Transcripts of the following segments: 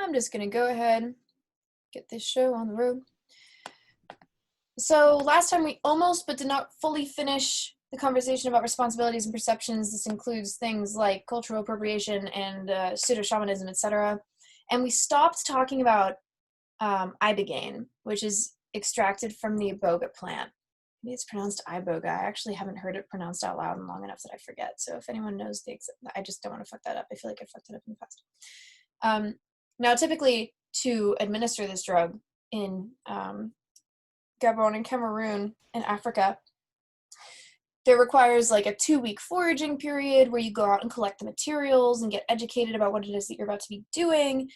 I'm just going to go ahead, get this show on the road. So last time we almost but did not fully finish the conversation about responsibilities and perceptions. This includes things like cultural appropriation and pseudo-shamanism, etc. And we stopped talking about Ibogaine, which is extracted from the Iboga plant. Maybe it's pronounced Iboga. I actually haven't heard it pronounced out loud in long enough that I forget. So if anyone knows I just don't want to fuck that up. I feel like I fucked it up in the past. Now, typically, to administer this drug in Gabon and Cameroon in Africa, there requires like a 2-week foraging period where you go out and collect the materials and get educated about what it is that you're about to be doing.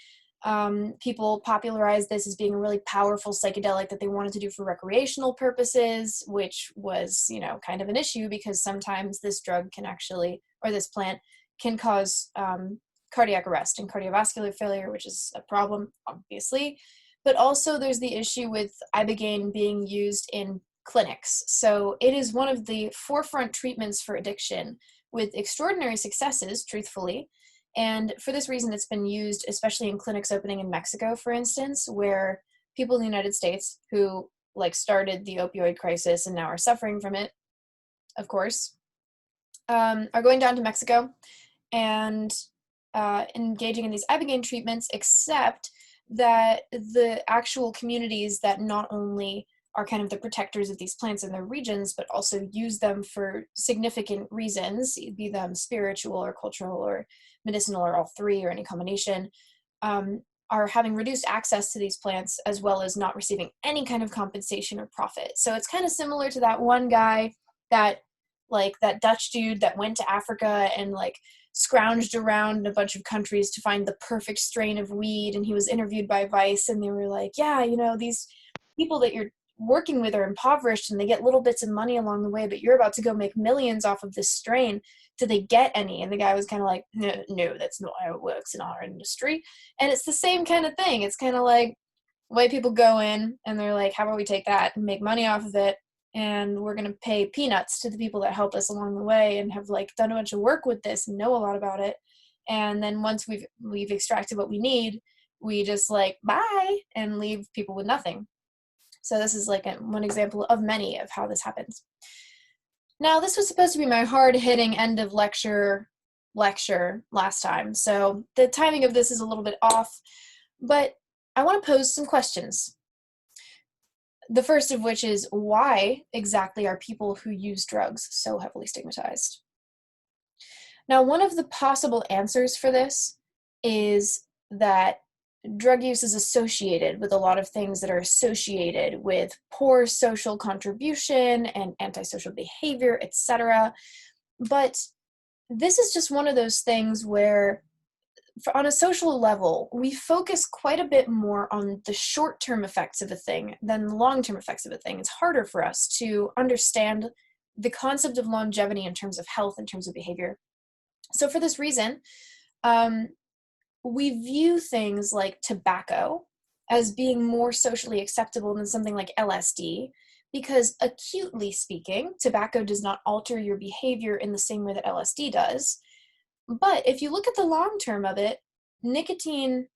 People popularized this as being a really powerful psychedelic that they wanted to do for recreational purposes, which was, kind of an issue because sometimes this drug can actually, or this plant can cause cardiac arrest and cardiovascular failure, which is a problem, obviously. But also there's the issue with Ibogaine being used in clinics. So it is one of the forefront treatments for addiction with extraordinary successes, truthfully. And for this reason, it's been used, especially in clinics opening in Mexico, for instance, where people in the United States who started the opioid crisis and now are suffering from it, of course, are going down to Mexico and engaging in these Ibogaine treatments, except that the actual communities that not only are kind of the protectors of these plants in their regions, but also use them for significant reasons, be them spiritual or cultural or medicinal or all three or any combination, are having reduced access to these plants as well as not receiving any kind of compensation or profit. So it's kind of similar to that one guy that Dutch dude that went to Africa and scrounged around in a bunch of countries to find the perfect strain of weed. And he was interviewed by Vice and they were like, yeah, these people that you're working with are impoverished and they get little bits of money along the way, but you're about to go make millions off of this strain. Do they get any? And the guy was kind of like, no, that's not how it works in our industry. And it's the same kind of thing. It's kind of like white people go in and they're like, how about we take that and make money off of it? And we're going to pay peanuts to the people that help us along the way and have done a bunch of work with this and know a lot about it. And then once we've extracted what we need, we just bye and leave people with nothing. So this is one example of many of how this happens. Now, this was supposed to be my hard-hitting end of lecture last time. So the timing of this is a little bit off, but I want to pose some questions. The first of which is, why exactly are people who use drugs so heavily stigmatized? Now, one of the possible answers for this is that drug use is associated with a lot of things that are associated with poor social contribution and antisocial behavior, etc. But this is just one of those things where, on a social level, we focus quite a bit more on the short-term effects of a thing than the long-term effects of a thing. It's harder for us to understand the concept of longevity in terms of health, in terms of behavior. So for this reason, we view things like tobacco as being more socially acceptable than something like LSD, because acutely speaking, tobacco does not alter your behavior in the same way that LSD does. But if you look at the long term of it, nicotine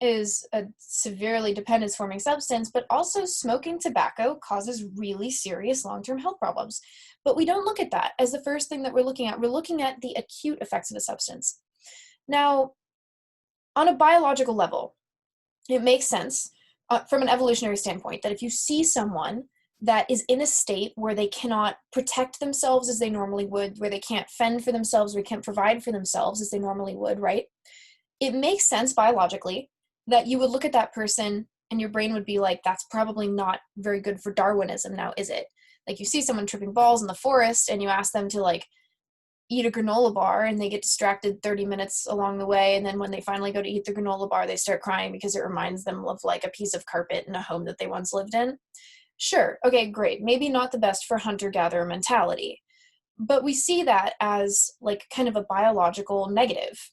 is a severely dependence-forming substance, but also smoking tobacco causes really serious long-term health problems. But we don't look at that as the first thing that we're looking at. We're looking at the acute effects of a substance. Now, on a biological level, it makes sense from an evolutionary standpoint that if you see someone that is in a state where they cannot protect themselves as they normally would, where they can't fend for themselves, or can't provide for themselves as they normally would, right? It makes sense biologically that you would look at that person and your brain would be like, that's probably not very good for Darwinism now, is it? You see someone tripping balls in the forest and you ask them to eat a granola bar and they get distracted 30 minutes along the way. And then when they finally go to eat the granola bar, they start crying because it reminds them of a piece of carpet in a home that they once lived in. Sure. Okay, great. Maybe not the best for hunter-gatherer mentality, but we see that as kind of a biological negative.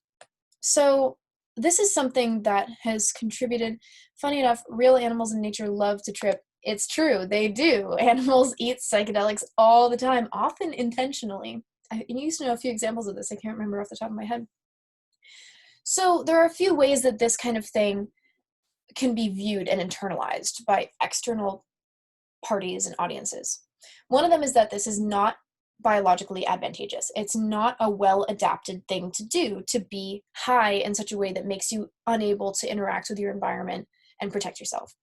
So this is something that has contributed. Funny enough, real animals in nature love to trip. It's true. They do. Animals eat psychedelics all the time, often intentionally. I used to know a few examples of this. I can't remember off the top of my head. So there are a few ways that this kind of thing can be viewed and internalized by external parties and audiences. One of them is that this is not biologically advantageous. It's not a well-adapted thing to do, to be high in such a way that makes you unable to interact with your environment and protect yourself.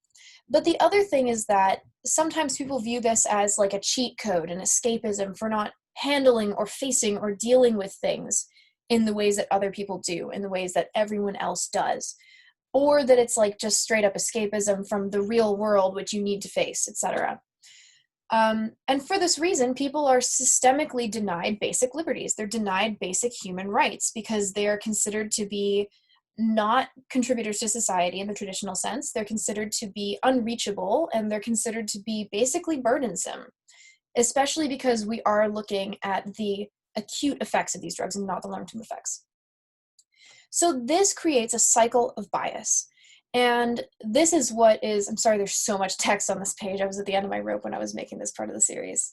But the other thing is that sometimes people view this as like a cheat code, an escapism for not handling or facing or dealing with things in the ways that other people do, in the ways that everyone else does, or that it's like just straight up escapism from the real world, which you need to face, etc. And for this reason, people are systemically denied basic liberties. They're denied basic human rights because they are considered to be not contributors to society in the traditional sense. They're considered to be unreachable, and they're considered to be basically burdensome, especially because we are looking at the acute effects of these drugs and not the long-term effects. So this creates a cycle of bias. And this is what is, I'm sorry, there's so much text on this page. I was at the end of my rope when I was making this part of the series.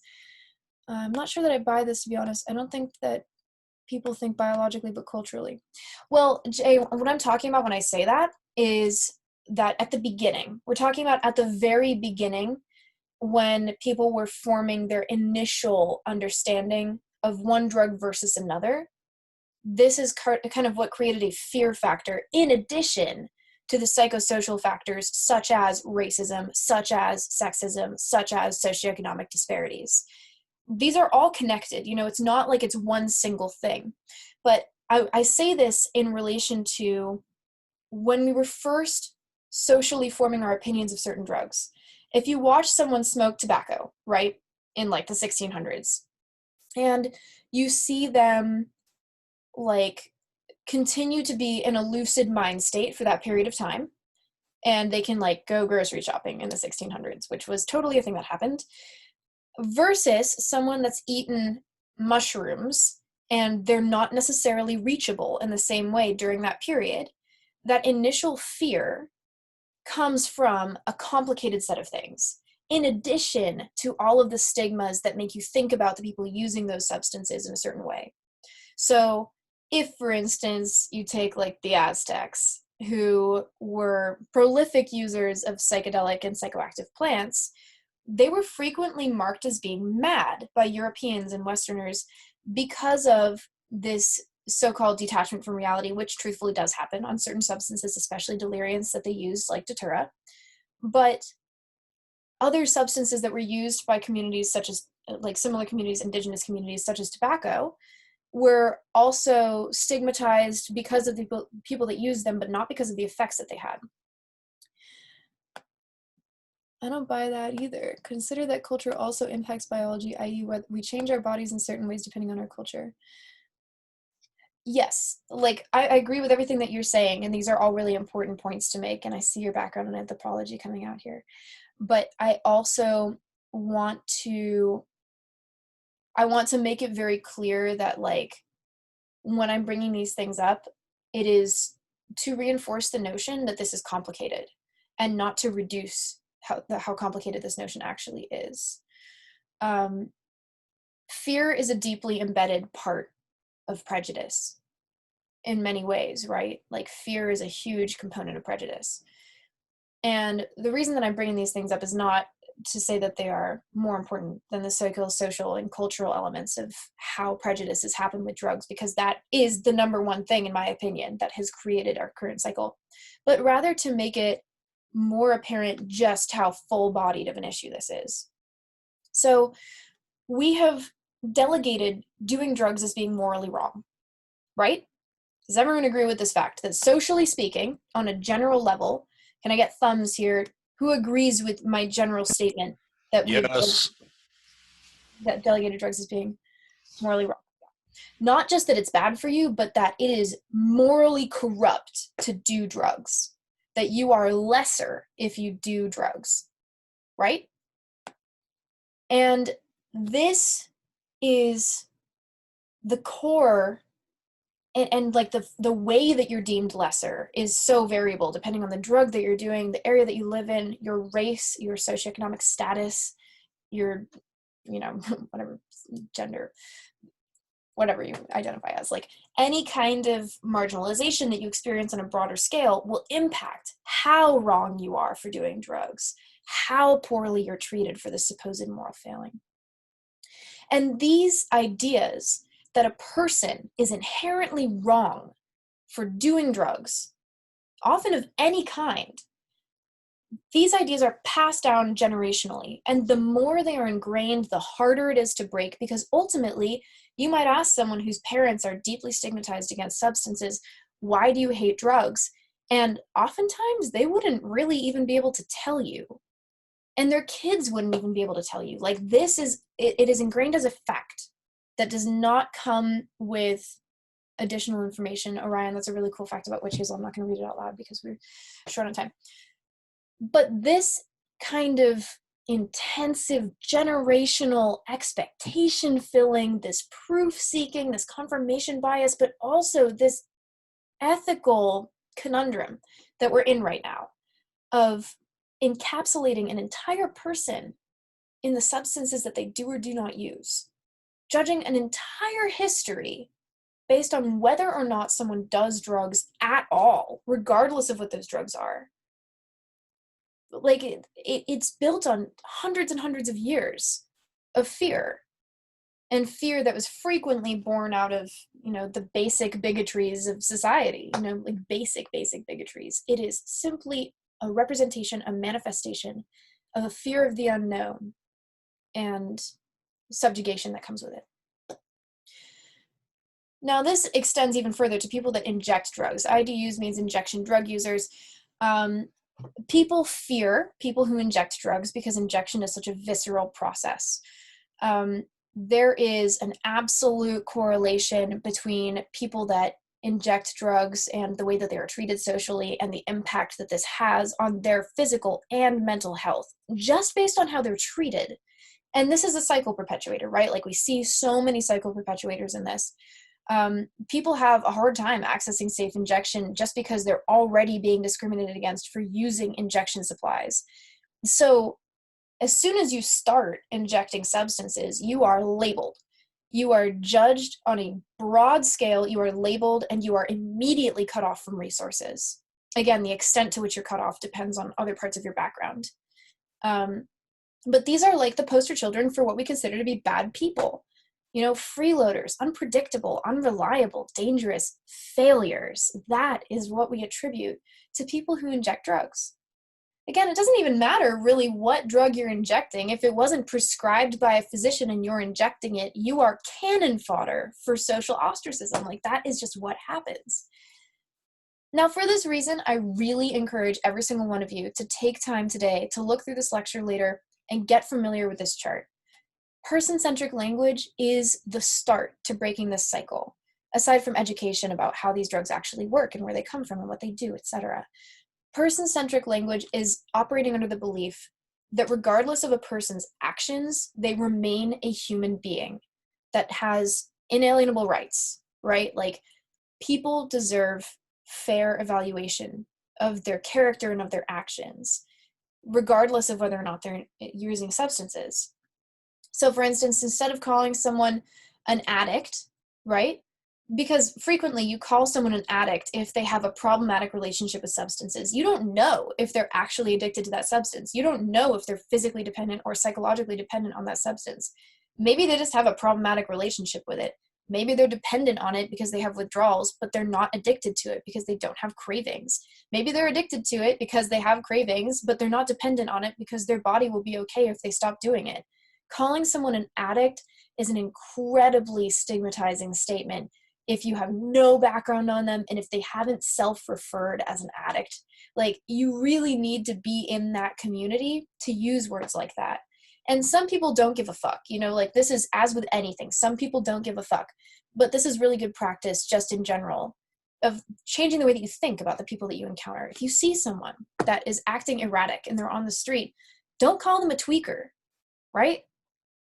I'm not sure that I buy this, to be honest. I don't think that people think biologically, but culturally. Well, Jay, what I'm talking about when I say that is that at the beginning, we're talking about at the very beginning, when people were forming their initial understanding of one drug versus another, this is kind of what created a fear factor in addition to the psychosocial factors such as racism, such as sexism, such as socioeconomic disparities. These are all connected. You know, it's not like it's one single thing. But I say this in relation to when we were first socially forming our opinions of certain drugs. If you watch someone smoke tobacco, right, in like the 1600s, and you see them like continue to be in a lucid mind state for that period of time, and they can like go grocery shopping in the 1600s, which was totally a thing that happened, versus someone that's eaten mushrooms and they're not necessarily reachable in the same way during that period. That initial fear comes from a complicated set of things, in addition to all of the stigmas that make you think about the people using those substances in a certain way. So if, for instance, you take like the Aztecs, who were prolific users of psychedelic and psychoactive plants, they were frequently marked as being mad by Europeans and Westerners because of this so-called detachment from reality, which truthfully does happen on certain substances, especially deliriants that they use like datura. But other substances that were used by communities such as like similar communities, indigenous communities such as tobacco, were also stigmatized because of the people that used them, but not because of the effects that they had. I don't buy that either. Consider that culture also impacts biology, i.e. we change our bodies in certain ways depending on our culture. Yes, like I agree with everything that you're saying, and these are all really important points to make, and I see your background in anthropology coming out here. But I also want to make it very clear that like when I'm bringing these things up, it is to reinforce the notion that this is complicated and not to reduce how complicated this notion actually is. Fear is a deeply embedded part of prejudice in many ways, right? Like fear is a huge component of prejudice. And the reason that I'm bringing these things up is not to say that they are more important than the psychosocial and cultural elements of how prejudices happen with drugs, because that is the number one thing, in my opinion, that has created our current cycle, but rather to make it more apparent just how full-bodied of an issue this is. So we have delegated doing drugs as being morally wrong, right? Does everyone agree with this fact that socially speaking, on a general level, can I get thumbs here? Who agrees with my general statement that Yes. that delegated drugs as being morally wrong? Not just that it's bad for you, but that it is morally corrupt to do drugs. That you are lesser if you do drugs, right? And this is the core, and like the way that you're deemed lesser is so variable depending on the drug that you're doing, the area that you live in, your race, your socioeconomic status, your, whatever, gender, whatever you identify as, like any kind of marginalization that you experience on a broader scale will impact how wrong you are for doing drugs, how poorly you're treated for the supposed moral failing. And these ideas that a person is inherently wrong for doing drugs, often of any kind, these ideas are passed down generationally, and the more they are ingrained, the harder it is to break, because ultimately, you might ask someone whose parents are deeply stigmatized against substances, why do you hate drugs? And oftentimes, they wouldn't really even be able to tell you. And their kids wouldn't even be able to tell you. Like, it is ingrained as a fact that does not come with additional information. Orion, that's a really cool fact about witch hazel. I'm not going to read it out loud because we're short on time. But this kind of intensive generational expectation filling, this proof seeking, this confirmation bias, but also this ethical conundrum that we're in right now of encapsulating an entire person in the substances that they do or do not use, judging an entire history based on whether or not someone does drugs at all, regardless of what those drugs are. Like it's built on hundreds and hundreds of years of fear, and fear that was frequently born out of, the basic bigotries of society, like basic bigotries. It is simply a representation, a manifestation of a fear of the unknown and subjugation that comes with it. Now, this extends even further to people that inject drugs. IDUs means injection drug users. People fear people who inject drugs because injection is such a visceral process. There is an absolute correlation between people that inject drugs and the way that they are treated socially and the impact that this has on their physical and mental health, just based on how they're treated. And this is a cycle perpetuator, right? Like we see so many cycle perpetuators in this. People have a hard time accessing safe injection just because they're already being discriminated against for using injection supplies. So as soon as you start injecting substances, you are labeled. You are judged on a broad scale, you are labeled, and you are immediately cut off from resources. Again, the extent to which you're cut off depends on other parts of your background. But these are like the poster children for what we consider to be bad people. Freeloaders, unpredictable, unreliable, dangerous, failures. That is what we attribute to people who inject drugs. Again, it doesn't even matter really what drug you're injecting. If it wasn't prescribed by a physician and you're injecting it, you are cannon fodder for social ostracism. Like that is just what happens. Now, for this reason, I really encourage every single one of you to take time today to look through this lecture later and get familiar with this chart. Person-centric language is the start to breaking this cycle, aside from education about how these drugs actually work and where they come from and what they do, etc. Person-centric language is operating under the belief that regardless of a person's actions, they remain a human being that has inalienable rights, right? Like people deserve fair evaluation of their character and of their actions, regardless of whether or not they're using substances. So for instance, instead of calling someone an addict, right? Because frequently you call someone an addict if they have a problematic relationship with substances. You don't know if they're actually addicted to that substance. You don't know if they're physically dependent or psychologically dependent on that substance. Maybe they just have a problematic relationship with it. Maybe they're dependent on it because they have withdrawals, but they're not addicted to it because they don't have cravings. Maybe they're addicted to it because they have cravings, but they're not dependent on it because their body will be okay if they stop doing it. Calling someone an addict is an incredibly stigmatizing statement if you have no background on them and if they haven't self-referred as an addict. Like, you really need to be in that community to use words like that. And some people don't give a fuck, like this is as with anything. Some people don't give a fuck, but this is really good practice just in general of changing the way that you think about the people that you encounter. If you see someone that is acting erratic and they're on the street, don't call them a tweaker, right?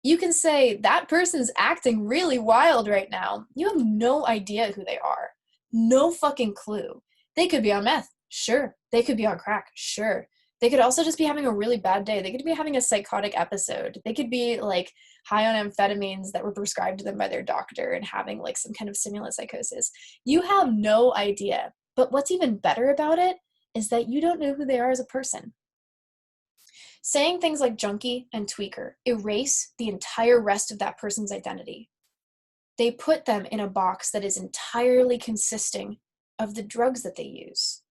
You can say, that person's acting really wild right now. You have no idea who they are. No fucking clue. They could be on meth. Sure. They could be on crack. Sure. They could also just be having a really bad day. They could be having a psychotic episode. They could be like high on amphetamines that were prescribed to them by their doctor and having like some kind of stimulant psychosis. You have no idea. But what's even better about it is that you don't know who they are as a person. Saying things like junkie and tweaker erase the entire rest of that person's identity. They put them in a box that is entirely consisting of the drugs that they use.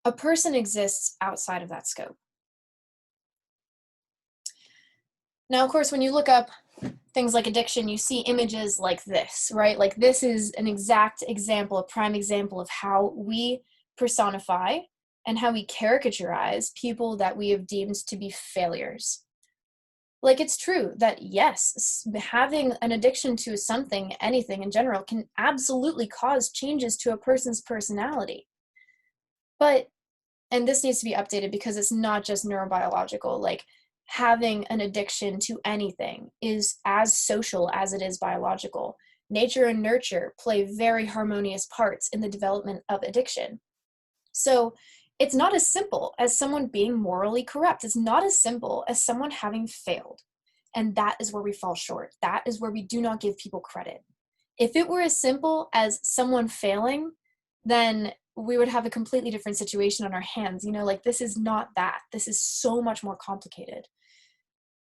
A person exists outside of that scope. Now, of course, when you look up things like addiction, you see images like this, right? Like this is an exact example, a prime example of how we personify and how we caricaturize people that we have deemed to be failures. Like, it's true that, yes, having an addiction to something, anything in general, can absolutely cause changes to a person's personality. But, and this needs to be updated because it's not just neurobiological, like having an addiction to anything is as social as it is biological. Nature and nurture play very harmonious parts in the development of addiction. So it's not as simple as someone being morally corrupt. It's not as simple as someone having failed. And that is where we fall short. That is where we do not give people credit. If it were as simple as someone failing, then we would have a completely different situation on our hands. You know, like this is not that. This is so much more complicated.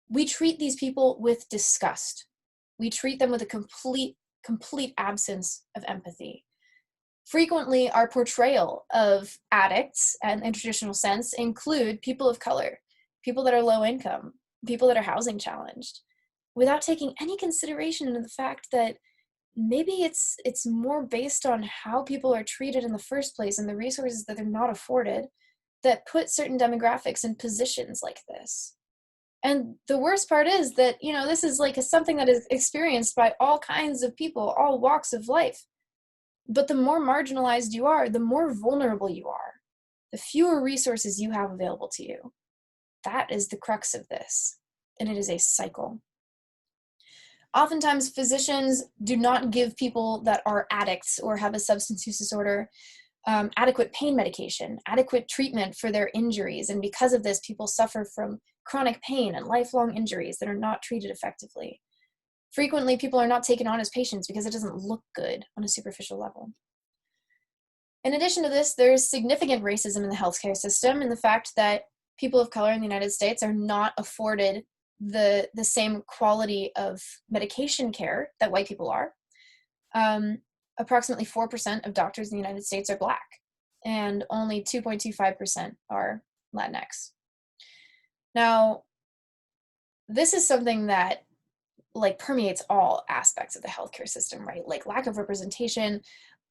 We treat these people with disgust. We treat them with a complete absence of empathy. Frequently, our portrayal of addicts, and in traditional sense, include people of color, people that are low income, people that are housing challenged, without taking any consideration into the fact that maybe it's more based on how people are treated in the first place and the resources that they're not afforded that put certain demographics in positions like this. And the worst part is that, you know, this is like something that is experienced by all kinds of people, all walks of life. But the more marginalized you are, the more vulnerable you are, the fewer resources you have available to you. That is the crux of this, and it is a cycle. Oftentimes, physicians do not give people that are addicts or have a substance use disorder adequate pain medication, adequate treatment for their injuries, and because of this, people suffer from chronic pain and lifelong injuries that are not treated effectively. Frequently, people are not taken on as patients because it doesn't look good on a superficial level. In addition to this, there's significant racism in the healthcare system and the fact that people of color in the United States are not afforded the same quality of medication care that white people are. Approximately 4% of doctors in the United States are Black, and only 2.25% are Latinx. Now, this is something that like permeates all aspects of the healthcare system, right? Like lack of representation,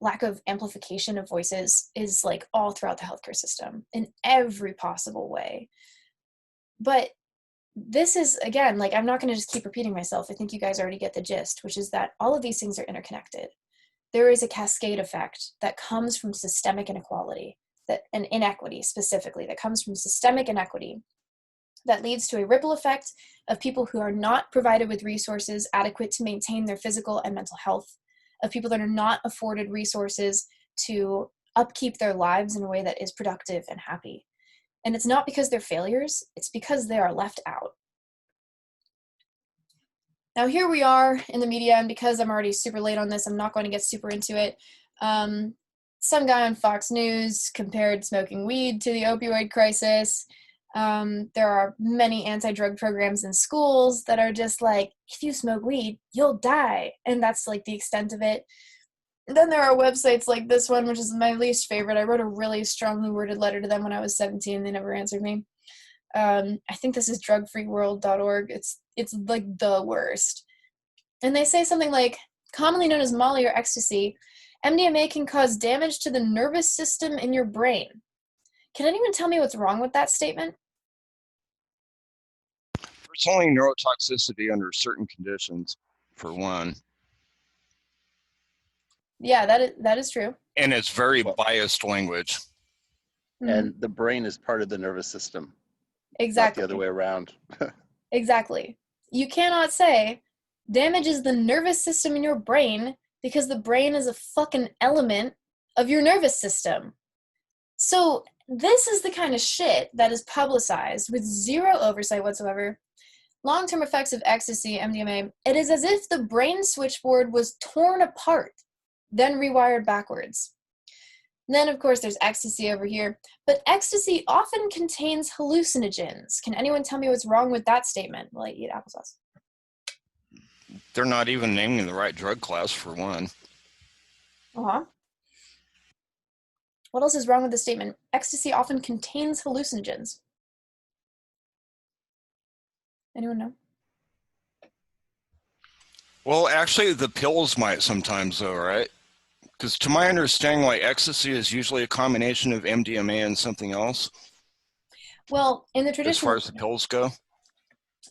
lack of amplification of voices is like all throughout the healthcare system in every possible way. But this is, again, like I'm not going to just keep repeating myself. I think you guys already get the gist, which is that all of these things are interconnected. There is a cascade effect that comes from systemic inequality, and inequity specifically, that comes from systemic inequity that leads to a ripple effect of people who are not provided with resources adequate to maintain their physical and mental health, of people that are not afforded resources to upkeep their lives in a way that is productive and happy. And it's not because they're failures, it's because they are left out. Now here we are in the media, and because I'm already super late on this, I'm not going to get super into it. Some guy on Fox News compared smoking weed to the opioid crisis. There are many anti-drug programs in schools that are just like, if you smoke weed, you'll die. And that's like the extent of it. And then there are websites like this one, which is my least favorite. I wrote a really strongly worded letter to them when I was 17. They never answered me. I think this is drugfreeworld.org. It's like the worst. And they say something like, commonly known as Molly or ecstasy, MDMA can cause damage to the nervous system in your brain. Can anyone tell me what's wrong with that statement? It's only neurotoxicity under certain conditions, for one. Yeah, that is true. And it's very biased language. And the brain is part of the nervous system. Exactly. Not the other way around. Exactly. You cannot say damages the nervous system in your brain because the brain is a fucking element of your nervous system. So this is the kind of shit that is publicized with zero oversight whatsoever. Long-term effects of ecstasy, MDMA, it is as if the brain switchboard was torn apart, then rewired backwards. Then, of course, there's ecstasy over here. But ecstasy often contains hallucinogens. Can anyone tell me what's wrong with that statement? Well, I eat applesauce. They're not even naming the right drug class for one. Uh-huh. What else is wrong with the statement? Ecstasy often contains hallucinogens. Anyone know? Well, actually, the pills might sometimes, though, right? Because to my understanding, like ecstasy is usually a combination of MDMA and something else. Well, in the As tradition, far as the pills go.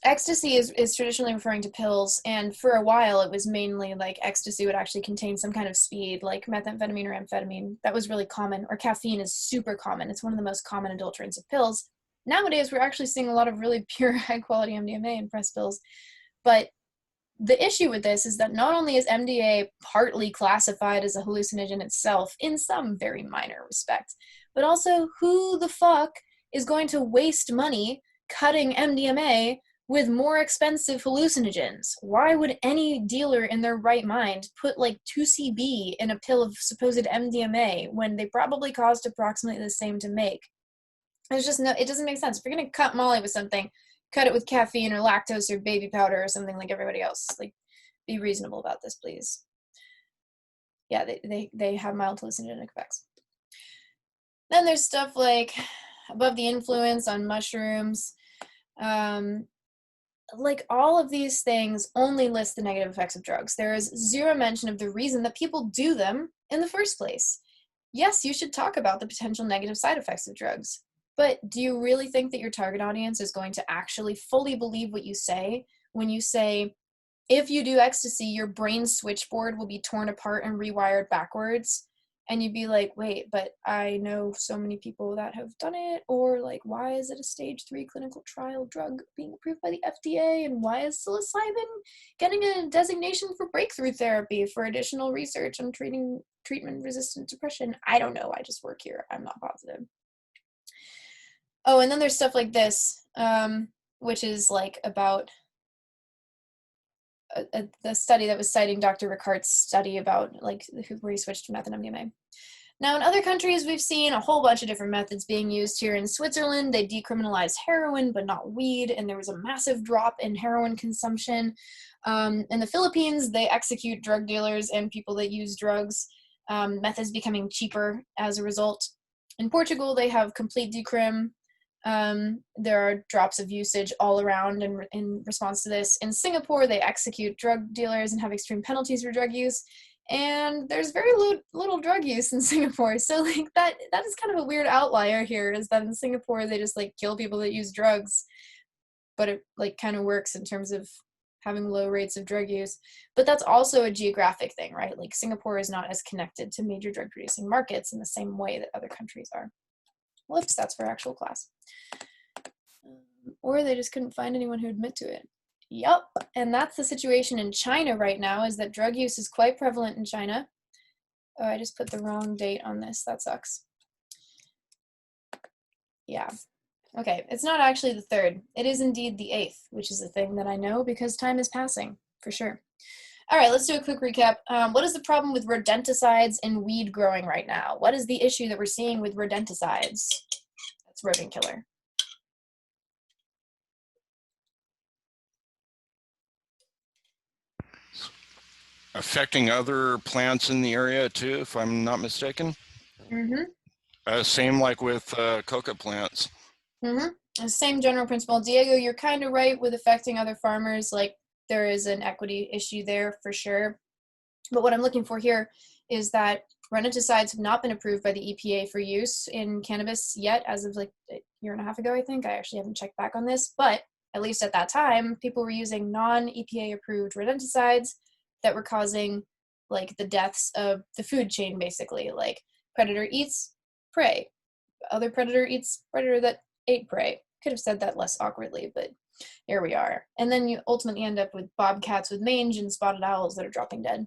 ecstasy is traditionally referring to pills, and for a while it was mainly like ecstasy would actually contain some kind of speed, like methamphetamine or amphetamine. That was really common, or caffeine is super common. It's one of the most common adulterants of pills. Nowadays, we're actually seeing a lot of really pure, high-quality MDMA in pressed pills, but the issue with this is that not only is MDA partly classified as a hallucinogen itself, in some very minor respects, but also who the fuck is going to waste money cutting MDMA with more expensive hallucinogens? Why would any dealer in their right mind put like 2CB in a pill of supposed MDMA when they probably cost approximately the same to make? There's just no, it doesn't make sense. If you're going to cut Molly with something, cut it with caffeine or lactose or baby powder or something like everybody else. Like, be reasonable about this, please. Yeah, they have mild hallucinogenic effects. Then there's stuff like above the influence on mushrooms. Like all of these things only list the negative effects of drugs. There is zero mention of the reason that people do them in the first place. Yes, you should talk about the potential negative side effects of drugs. But do you really think that your target audience is going to actually fully believe what you say when you say, if you do ecstasy, your brain switchboard will be torn apart and rewired backwards? And you'd be like, wait, but I know so many people that have done it, or like, why is it a stage 3 clinical trial drug being approved by the FDA? And why is psilocybin getting a designation for breakthrough therapy for additional research on treatment-resistant depression? I don't know. I just work here. I'm not positive. Oh, and then there's stuff like this, which is like about the study that was citing Dr. Ricart's study about like where he switched to meth and MDMA. Now, in other countries, we've seen a whole bunch of different methods being used. Here in Switzerland, they decriminalized heroin, but not weed, and there was a massive drop in heroin consumption. In the Philippines, they execute drug dealers and people that use drugs. Meth is becoming cheaper as a result. In Portugal, they have complete decrim. There are drops of usage all around in response to this. In Singapore, they execute drug dealers and have extreme penalties for drug use. And there's very little drug use in Singapore. So like that is kind of a weird outlier here, is that in Singapore, they just like kill people that use drugs. But it like kind of works in terms of having low rates of drug use. But that's also a geographic thing, right? Like Singapore is not as connected to major drug producing markets in the same way that other countries are. Whoops, that's for actual class. Or they just couldn't find anyone who admit to it. Yup, and that's the situation in China right now, is that drug use is quite prevalent in China. Oh, I just put the wrong date on this. That sucks. Yeah. Okay, it's not actually the 3rd. It is indeed the 8th, which is a thing that I know because time is passing, for sure. All right, let's do a quick recap. What is the problem with rodenticides in weed growing right now? What is the issue that we're seeing with rodenticides? That's rodent killer. Affecting other plants in the area too, if I'm not mistaken. Mm-hmm. Same like with coca plants. Mm-hmm. Same general principle. Diego, you're kind of right with affecting other farmers. Like, there is an equity issue there for sure. But what I'm looking for here is that rodenticides have not been approved by the EPA for use in cannabis yet, as of like a year and a half ago, I think. I actually haven't checked back on this, but at least at that time, people were using non-EPA approved rodenticides that were causing like the deaths of the food chain, basically. Like, predator eats prey. Other predator eats predator that ate prey. Could have said that less awkwardly, but here we are. And then you ultimately end up with bobcats with mange and spotted owls that are dropping dead.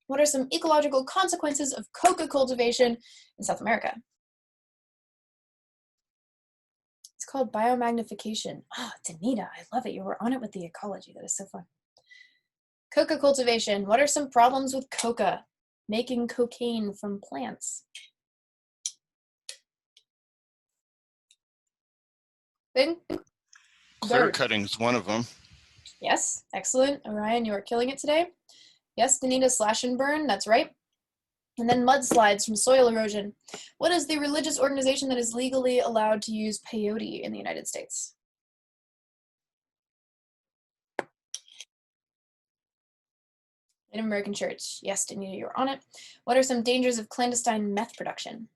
What are some ecological consequences of coca cultivation in South America? called biomagnification. Oh, Danita, I love it. You were on it with the ecology. That is so fun. Coca cultivation. What are some problems with coca? Making cocaine from plants. Thing? Clear Dirt. cutting is one of them. Yes, excellent. Orion, you are killing it today. Yes, Danita, slash and burn. That's right. And then mudslides from soil erosion. What is the religious organization that is legally allowed to use peyote in the United States? Native American Church. Yes, Danita, you're on it. What are some dangers of clandestine meth production?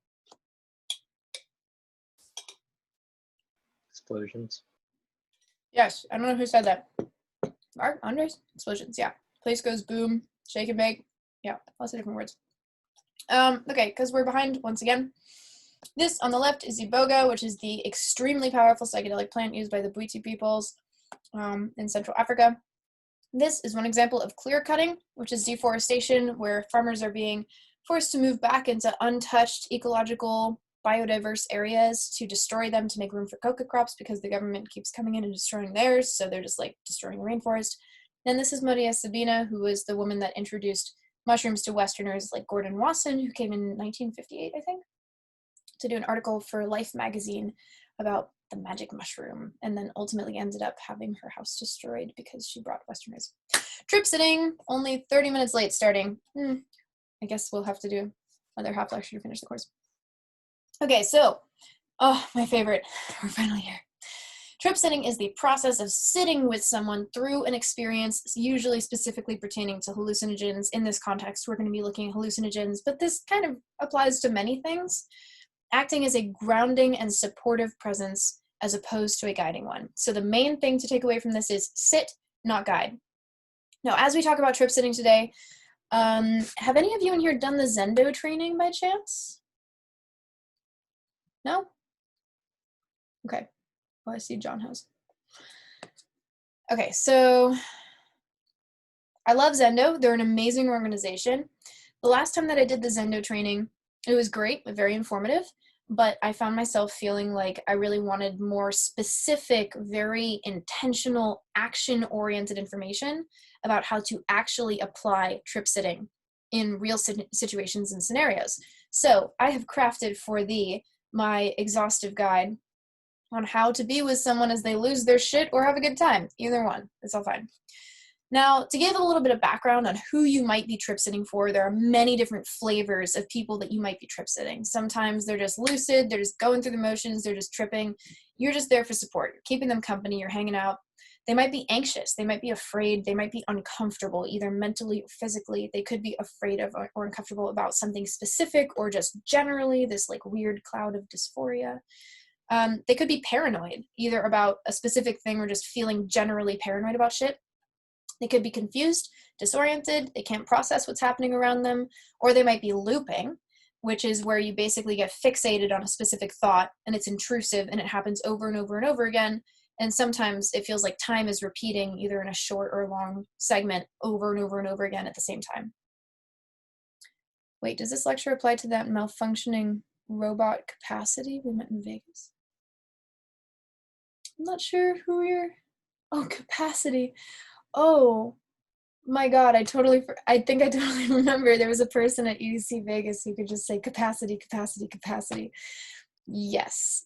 Explosions. Yes, I don't know who said that. Mark, Andres? Explosions, yeah. Place goes boom, shake and bake. Yeah, lots of different words. Okay, because we're behind once again. This on the left is Iboga, which is the extremely powerful psychedelic plant used by the Bwiti peoples in Central Africa. This is one example of clear cutting, which is deforestation, where farmers are being forced to move back into untouched, ecological, biodiverse areas to destroy them to make room for coca crops because the government keeps coming in and destroying theirs, so they're just like destroying the rainforest. Then this is Maria Sabina, who was the woman that introduced mushrooms to Westerners like Gordon Wasson, who came in 1958, I think, to do an article for Life magazine about the magic mushroom, and then ultimately ended up having her house destroyed because she brought Westerners. Tripsitting, only 30 minutes late starting. I guess we'll have to do another half lecture to finish the course. Okay, so, oh, my favorite, we're finally here. Tripsitting is the process of sitting with someone through an experience, usually specifically pertaining to hallucinogens. In this context, we're going to be looking at hallucinogens, but this kind of applies to many things. Acting as a grounding and supportive presence as opposed to a guiding one. So the main thing to take away from this is sit, not guide. Now, as we talk about trip-sitting today, have any of you in here done the Zendo training by chance? No? Okay. Well, I see John has. Okay, so I love Zendo. They're an amazing organization. The last time that I did the Zendo training, it was great, very informative, but I found myself feeling like I really wanted more specific, very intentional, action-oriented information about how to actually apply trip-sitting in real situations and scenarios. So I have crafted for thee my exhaustive guide on how to be with someone as they lose their shit or have a good time. Either one, it's all fine. Now, to give a little bit of background on who you might be trip-sitting for, there are many different flavors of people that you might be trip-sitting. Sometimes they're just lucid, they're just going through the motions, they're just tripping. You're just there for support. You're keeping them company, you're hanging out. They might be anxious, they might be afraid, they might be uncomfortable, either mentally or physically. They could be afraid of or uncomfortable about something specific or just generally this like weird cloud of dysphoria. They could be paranoid, either about a specific thing or just feeling generally paranoid about shit. They could be confused, disoriented, they can't process what's happening around them, or they might be looping, which is where you basically get fixated on a specific thought and it's intrusive and it happens over and over and over again. And sometimes it feels like time is repeating either in a short or long segment over and over and over again at the same time. Wait, does this lecture apply to that malfunctioning robot capacity we met in Vegas? I'm not sure who you're... Oh, capacity. Oh, my God, I think I totally remember there was a person at UC Vegas who could just say capacity, capacity, capacity. Yes.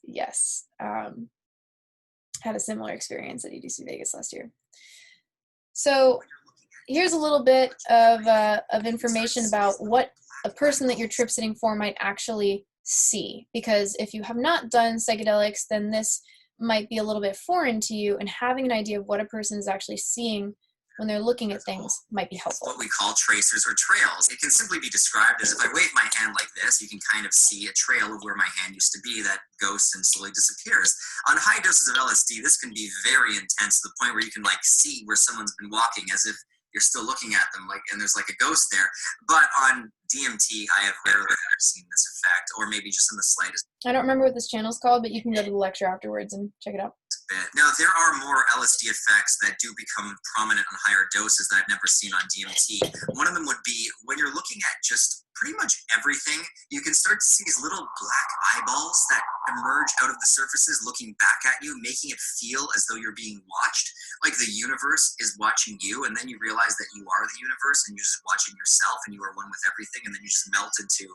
Had a similar experience at EDC Vegas last year. So here's a little bit of information about what a person that you're trip-sitting for might actually see. Because if you have not done psychedelics, then this might be a little bit foreign to you, and having an idea of what a person is actually seeing when they're looking at things might be helpful. What we call tracers or trails. It can simply be described as if I wave my hand like this, you can kind of see a trail of where my hand used to be that ghosts and slowly disappears. On high doses of LSD, this can be very intense to the point where you can like see where someone's been walking as if you're still looking at them, like, and there's like a ghost there. But on DMT, I have rarely ever seen this effect, or maybe just in the slightest. I don't remember what this channel's called, but you can go to the lecture afterwards and check it out. bit. Now, there are more LSD effects that do become prominent on higher doses that I've never seen on DMT. One of them would be when you're looking at just pretty much everything, you can start to see these little black eyeballs that emerge out of the surfaces looking back at you, making it feel as though you're being watched, like the universe is watching you, and then you realize that you are the universe and you're just watching yourself and you are one with everything, and then you just melt into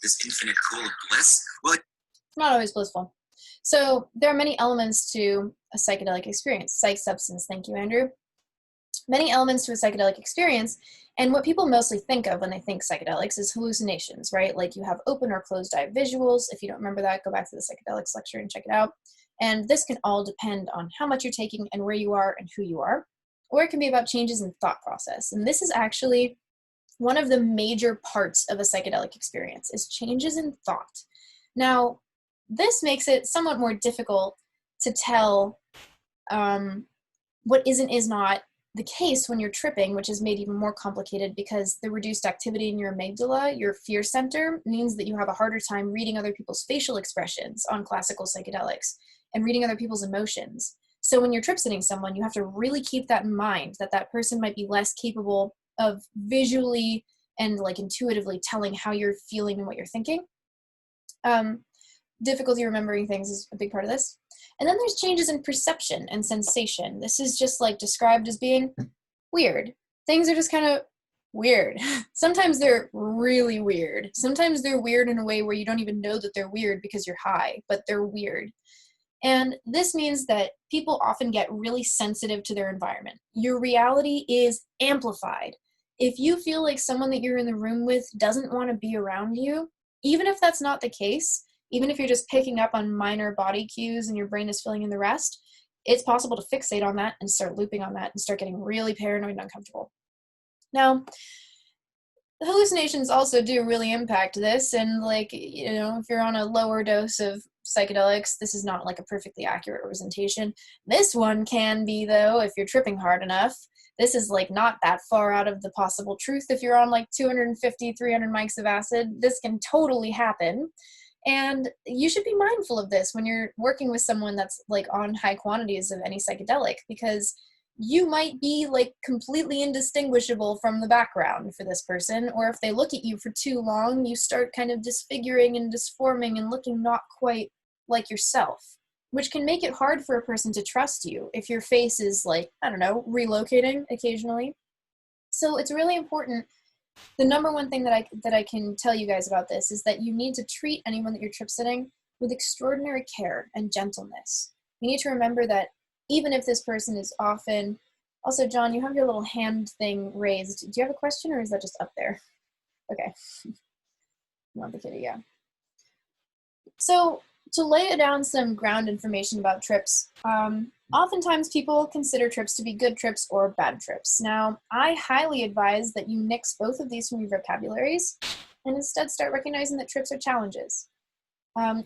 this infinite pool of bliss. Well, It's not always blissful. So there are many elements to a psychedelic experience. Psych substance, thank you, Andrew. Many elements to a psychedelic experience, and what people mostly think of when they think psychedelics is hallucinations, right? Like you have open or closed eye visuals. If you don't remember that, go back to the psychedelics lecture and check it out. And this can all depend on how much you're taking and where you are and who you are. Or it can be about changes in thought process. And this is actually one of the major parts of a psychedelic experience is changes in thought. Now, this makes it somewhat more difficult to tell what is and is not the case when you're tripping, which is made even more complicated because the reduced activity in your amygdala, your fear center, means that you have a harder time reading other people's facial expressions on classical psychedelics and reading other people's emotions. So when you're trip-sitting someone, you have to really keep that in mind, that that person might be less capable of visually and like intuitively telling how you're feeling and what you're thinking. Difficulty remembering things is a big part of this. And then there's changes in perception and sensation. This is just like described as being weird. Things are just kind of weird. Sometimes they're really weird. Sometimes they're weird in a way where you don't even know that they're weird because you're high, but they're weird. And this means that people often get really sensitive to their environment. Your reality is amplified. If you feel like someone that you're in the room with doesn't want to be around you, even if that's not the case, even if you're just picking up on minor body cues and your brain is filling in the rest, it's possible to fixate on that and start looping on that and start getting really paranoid and uncomfortable. Now, hallucinations also do really impact this, and like, you know, if you're on a lower dose of psychedelics, this is not like a perfectly accurate representation. This one can be, though, if you're tripping hard enough. This is like not that far out of the possible truth. If you're on like 250, 300 mics of acid, this can totally happen. And you should be mindful of this when you're working with someone that's like on high quantities of any psychedelic, because you might be like completely indistinguishable from the background for this person. Or if they look at you for too long, you start kind of disfiguring and disforming and looking not quite like yourself, which can make it hard for a person to trust you if your face is like, I don't know, relocating occasionally. So it's really important. The number one thing that I can tell you guys about this is that you need to treat anyone that you're trip-sitting with extraordinary care and gentleness. You need to remember that even if this person is often... Also, John, you have your little hand thing raised. Do you have a question, or is that just up there? Okay. Not the kitty, yeah. So, to lay down some ground information about trips, oftentimes people consider trips to be good trips or bad trips. Now, I highly advise that you nix both of these from your vocabularies and instead start recognizing that trips are challenges.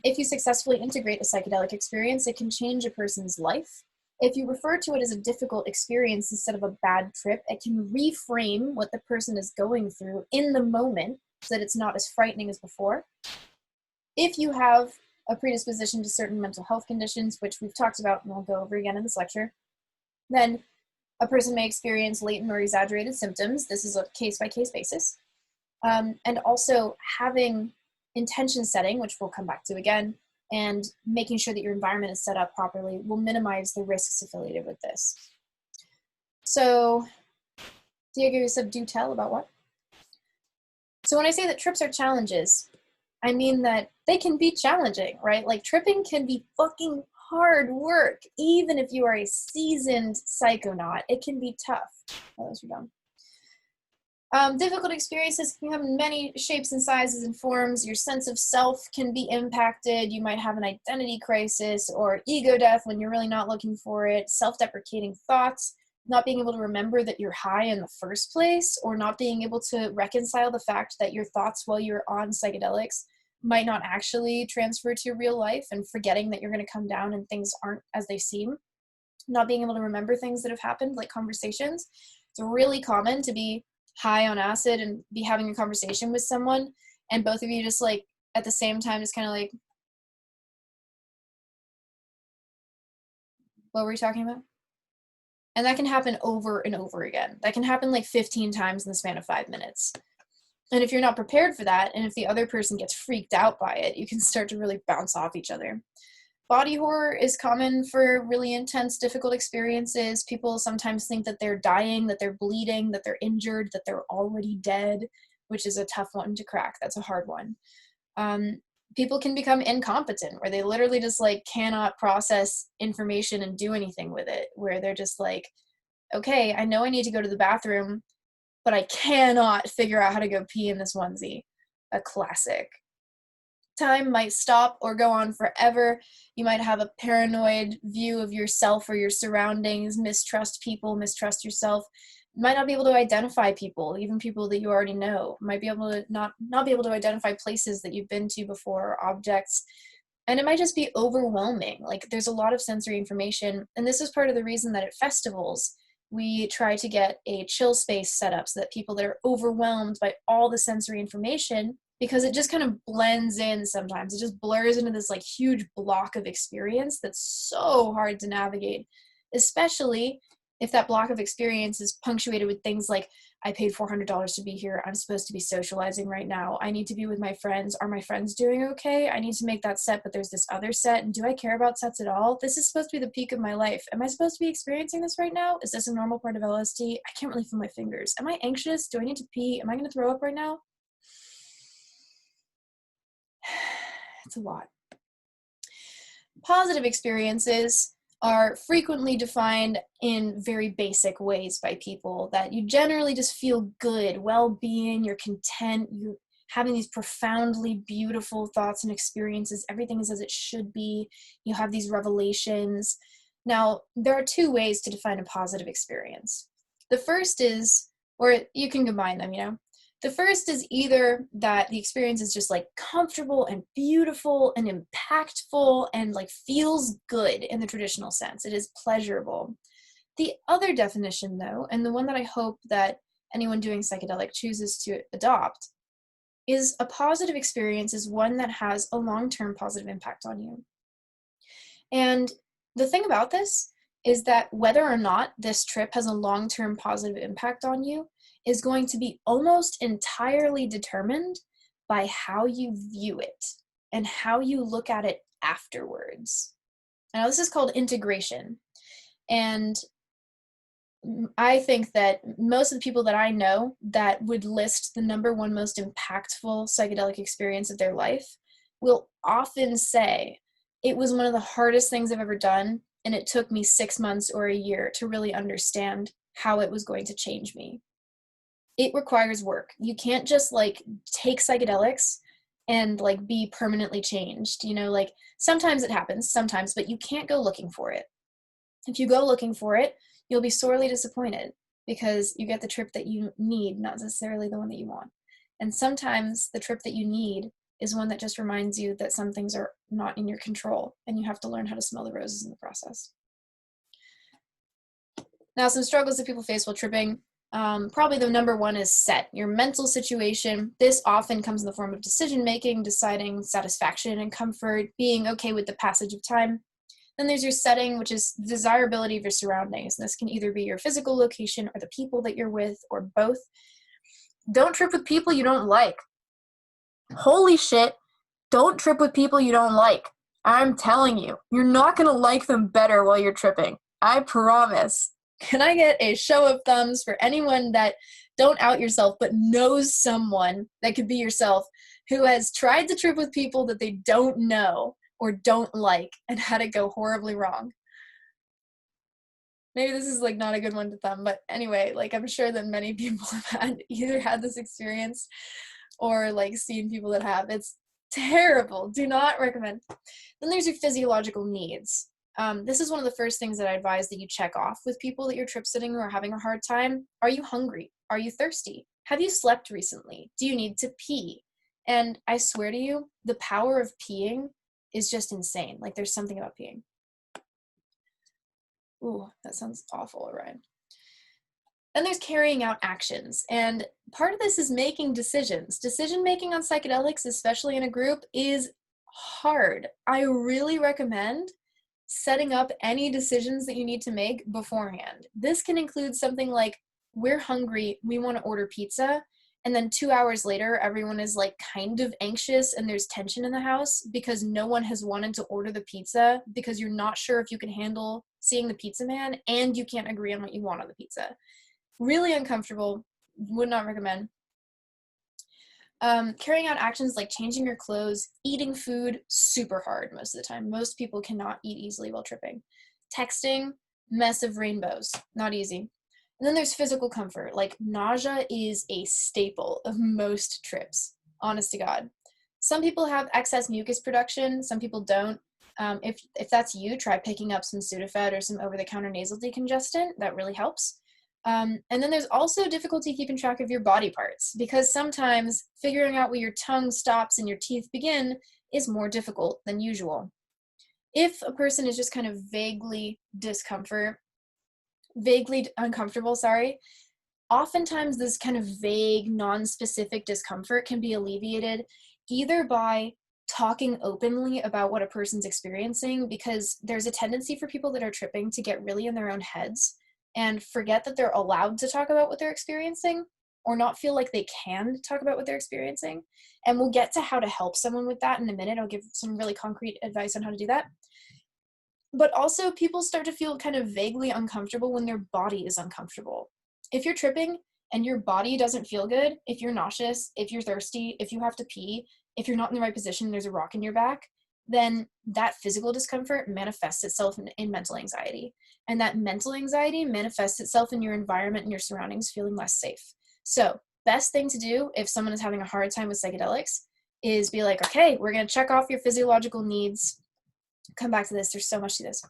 If you successfully integrate a psychedelic experience, it can change a person's life. If you refer to it as a difficult experience instead of a bad trip, it can reframe what the person is going through in the moment so that it's not as frightening as before. If you have a predisposition to certain mental health conditions, which we've talked about and we'll go over again in this lecture, then a person may experience latent or exaggerated symptoms. This is a case-by-case basis. And also having intention setting, which we'll come back to again, and making sure that your environment is set up properly will minimize the risks affiliated with this. So, Diego, you said do tell about what? So when I say that trips are challenges, I mean that they can be challenging, right? Like tripping can be fucking hard work, even if you are a seasoned psychonaut. It can be tough. Oh, those are dumb. Difficult experiences can come in many shapes and sizes and forms. Your sense of self can be impacted. You might have an identity crisis or ego death when you're really not looking for it. Self-deprecating thoughts, not being able to remember that you're high in the first place, or not being able to reconcile the fact that your thoughts while you're on psychedelics might not actually transfer to real life, and forgetting that you're going to come down and things aren't as they seem. Not being able to remember things that have happened, like conversations. It's really common to be high on acid and be having a conversation with someone, and both of you just like at the same time just kind of like, What were we talking about? And that can happen over and over again. That can happen like 15 times in the span of 5 minutes. And if you're not prepared for that, and if the other person gets freaked out by it, you can start to really bounce off each other. Body horror is common for really intense, difficult experiences. People sometimes think that they're dying, that they're bleeding, that they're injured, that they're already dead, which is a tough one to crack. That's a hard one. People can become incompetent, where they literally just like cannot process information and do anything with it, where they're just like, okay, I know I need to go to the bathroom, but I cannot figure out how to go pee in this onesie. A classic. Time might stop or go on forever. You might have a paranoid view of yourself or your surroundings, mistrust people, mistrust yourself. You might not be able to identify people, even people that you already know. Might be able to not be able to identify places that you've been to before, or objects. And it might just be overwhelming. Like, there's a lot of sensory information. And this is part of the reason that at festivals, we try to get a chill space set up so that people that are overwhelmed by all the sensory information, because it just kind of blends in sometimes. It just blurs into this like huge block of experience that's so hard to navigate, especially if that block of experience is punctuated with things like, I paid $400 to be here. I'm supposed to be socializing right now. I need to be with my friends. Are my friends doing okay? I need to make that set, but there's this other set. And do I care about sets at all? This is supposed to be the peak of my life. Am I supposed to be experiencing this right now? Is this a normal part of LSD? I can't really feel my fingers. Am I anxious? Do I need to pee? Am I going to throw up right now? It's a lot. Positive experiences are frequently defined in very basic ways by people, that you generally just feel good, well-being, you're content, you're having these profoundly beautiful thoughts and experiences, everything is as it should be, you have these revelations. Now, there are two ways to define a positive experience. The first is, or you can combine them, The first is either that the experience is just like comfortable and beautiful and impactful and like feels good in the traditional sense. It is pleasurable. The other definition, though, and the one that I hope that anyone doing psychedelic chooses to adopt, is a positive experience is one that has a long-term positive impact on you. And the thing about this is that whether or not this trip has a long-term positive impact on you is going to be almost entirely determined by how you view it and how you look at it afterwards. Now, this is called integration. And I think that most of the people that I know that would list the number one most impactful psychedelic experience of their life will often say, it was one of the hardest things I've ever done, and it took me 6 months or a year to really understand how it was going to change me. It requires work. You can't just like take psychedelics and like be permanently changed. Like sometimes it happens, sometimes, but you can't go looking for it. If you go looking for it, you'll be sorely disappointed because you get the trip that you need, not necessarily the one that you want. And sometimes the trip that you need is one that just reminds you that some things are not in your control and you have to learn how to smell the roses in the process. Now, some struggles that people face while tripping. Probably the number one is set, your mental situation. This often comes in the form of decision-making, deciding satisfaction and comfort, being okay with the passage of time. Then there's your setting, which is the desirability of your surroundings. And this can either be your physical location or the people that you're with or both. Don't trip with people you don't like. Holy shit, don't trip with people you don't like. I'm telling you, you're not going to like them better while you're tripping. I promise. Can I get a show of thumbs for anyone that, don't out yourself, but knows someone that could be yourself who has tried to trip with people that they don't know or don't like and had it go horribly wrong? Maybe this is like not a good one to thumb, but anyway, like I'm sure that many people have either had this experience or like seen people that have. It's terrible. Do not recommend. Then there's your physiological needs. This is one of the first things that I advise that you check off with people that you're trip sitting or are having a hard time. Are you hungry? Are you thirsty? Have you slept recently? Do you need to pee? And I swear to you, the power of peeing is just insane. Like there's something about peeing. Ooh, that sounds awful, Orion. Then there's carrying out actions. And part of this is making decisions. Decision-making on psychedelics, especially in a group, is hard. I really recommend setting up any decisions that you need to make beforehand. This can include something like, we're hungry, we want to order pizza, and then 2 hours later, everyone is like kind of anxious and there's tension in the house because no one has wanted to order the pizza because you're not sure if you can handle seeing the pizza man and you can't agree on what you want on the pizza. Really uncomfortable, would not recommend. Carrying out actions like changing your clothes, eating food, super hard most of the time. Most people cannot eat easily while tripping. Texting, mess of rainbows, not easy. And then there's physical comfort, like nausea is a staple of most trips, honest to God. Some people have excess mucus production, some people don't. If that's you, try picking up some Sudafed or some over-the-counter nasal decongestant. That really helps. And then there's also difficulty keeping track of your body parts, because sometimes figuring out where your tongue stops and your teeth begin is more difficult than usual. If a person is just kind of vaguely uncomfortable, oftentimes this kind of vague, non-specific discomfort can be alleviated either by talking openly about what a person's experiencing, because there's a tendency for people that are tripping to get really in their own heads and forget that they're allowed to talk about what they're experiencing or not feel like they can talk about what they're experiencing. And we'll get to how to help someone with that in a minute. I'll give some really concrete advice on how to do that. But also people start to feel kind of vaguely uncomfortable when their body is uncomfortable. If you're tripping and your body doesn't feel good, if you're nauseous, if you're thirsty, if you have to pee, if you're not in the right position, there's a rock in your back, then that physical discomfort manifests itself in mental anxiety. And that mental anxiety manifests itself in your environment and your surroundings feeling less safe. So best thing to do if someone is having a hard time with psychedelics is be like, okay, we're going to check off your physiological needs. Come back to this. There's so much to this.